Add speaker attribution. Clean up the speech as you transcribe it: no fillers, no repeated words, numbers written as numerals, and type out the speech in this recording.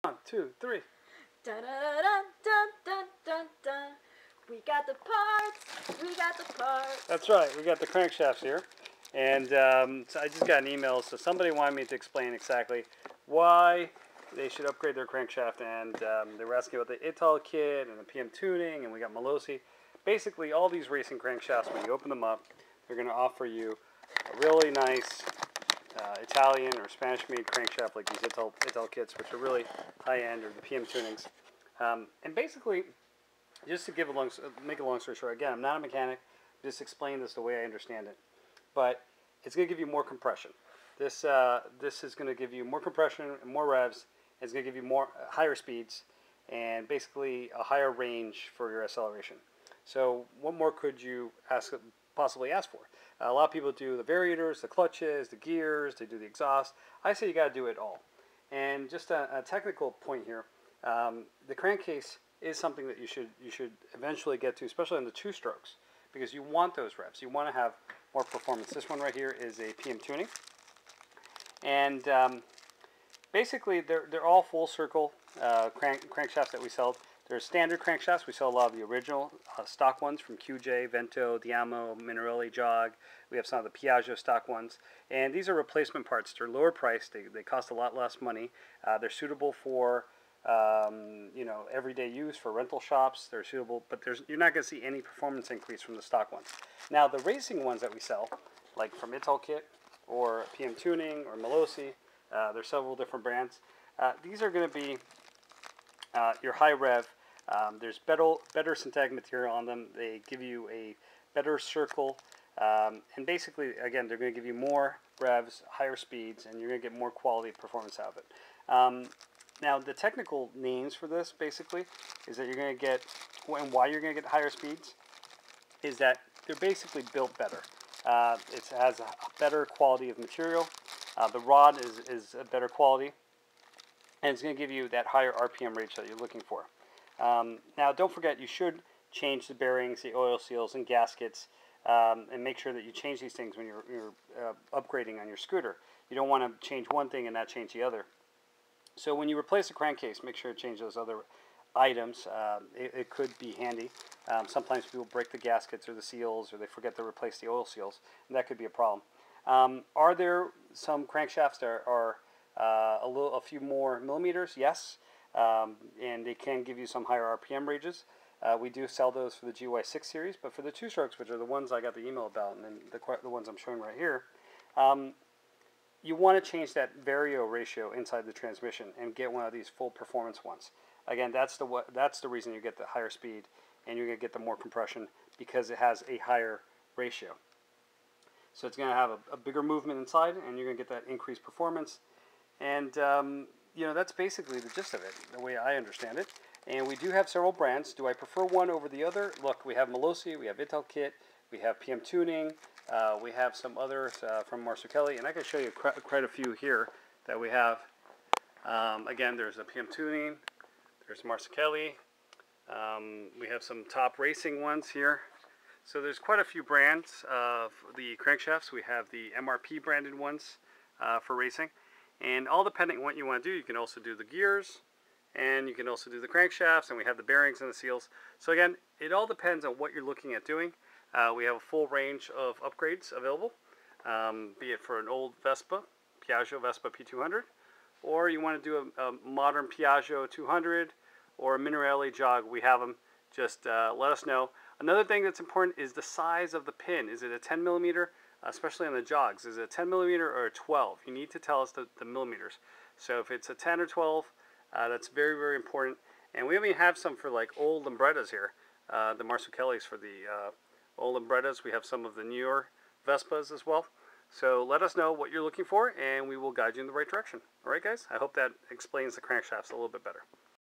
Speaker 1: 1, 2, 3.
Speaker 2: Dun, dun, dun, dun, dun, dun, dun. We got the parts. We got the parts.
Speaker 1: That's right. We got the crankshafts here. And so I just got an email. So somebody wanted me to explain exactly why they should upgrade their crankshaft. And they were asking about the Ital kit and the PM tuning. And we got Malossi. Basically, all these racing crankshafts, when you open them up, they're going to offer you a really nice Italian or Spanish-made crankshaft like these Ital kits, which are really high-end, or the PM tunings. And basically, just to make a long story short, again, I'm not a mechanic. Just explain this the way I understand it. But it's going to give you more compression. This is going to give you more compression and more revs. It's going to give you higher speeds and basically a higher range for your acceleration. So what more could you possibly ask for? A lot of people do the variators, the clutches, the gears, they do the exhaust. I say you got to do it all. And just a technical point here, the crankcase is something that you should eventually get to, especially in the 2 strokes, because you want those revs. You want to have more performance. This one right here is a PM tuning, and basically they're all full circle crankshafts that we sell. There's standard crankshafts. We sell a lot of the original stock ones from QJ, Vento, Diamo, Minarelli, JOG. We have some of the Piaggio stock ones. And these are replacement parts. They're lower priced. They cost a lot less money. They're suitable for everyday use, for rental shops. They're suitable, but you're not going to see any performance increase from the stock ones. Now, the racing ones that we sell, like from Ital Kit or PM Tuning or Malossi, there's several different brands. These are going to be your high rev. There's better synthetic material on them. They give you a better circle. And basically, again, they're going to give you more revs, higher speeds, and you're going to get more quality performance out of it. Now, the technical names for this, basically, is that you're going to get, and why you're going to get higher speeds, is that they're basically built better. It has a better quality of material. The rod is a better quality, and it's going to give you that higher RPM range that you're looking for. Now, don't forget, you should change the bearings, the oil seals, and gaskets, and make sure that you change these things when you're upgrading on your scooter. You don't want to change one thing and not change the other. So when you replace a crankcase, make sure to change those other items. It could be handy. Sometimes people break the gaskets or the seals, or they forget to replace the oil seals, and that could be a problem. Are there some crankshafts that are a few more millimeters? Yes. And they can give you some higher RPM ranges. We do sell those for the GY6 series, but for the 2 strokes, which are the ones I got the email about, and then the ones I'm showing right here, you want to change that vario ratio inside the transmission and get one of these full performance ones. Again, that's the reason you get the higher speed and you're going to get the more compression, because it has a higher ratio. So it's going to have a bigger movement inside, and you're going to get that increased performance. And that's basically the gist of it, the way I understand it. And we do have several brands. Do I prefer one over the other? Look, we have Malossi, we have Ital Kit, we have PM Tuning, we have some others from Marsuchelli, and I can show you quite a few here that we have. Again, there's a PM Tuning, there's Marsuchelli, we have some top racing ones here. So there's quite a few brands of the crankshafts. We have the MRP branded ones for racing. And all depending on what you want to do, you can also do the gears, and you can also do the crankshafts, and we have the bearings and the seals. So again, it all depends on what you're looking at doing. We have a full range of upgrades available, be it for an old Vespa, Piaggio Vespa P200, or you want to do a modern Piaggio 200, or a Minarelli JOG. We have them. Just let us know. Another thing that's important is the size of the pin. Is it a 10 millimeter? Especially on the jogs, is it a 10 millimeter or a 12? You need to tell us the millimeters. So if it's a 10 or 12, that's very, very important. And we even have some for like old Limbrettas here, the Marsuchellis for the old Limbrettas. We have some of the newer Vespas as well. So let us know what you're looking for, and we will guide you in the right direction. All right, guys? I hope that explains the crankshafts a little bit better.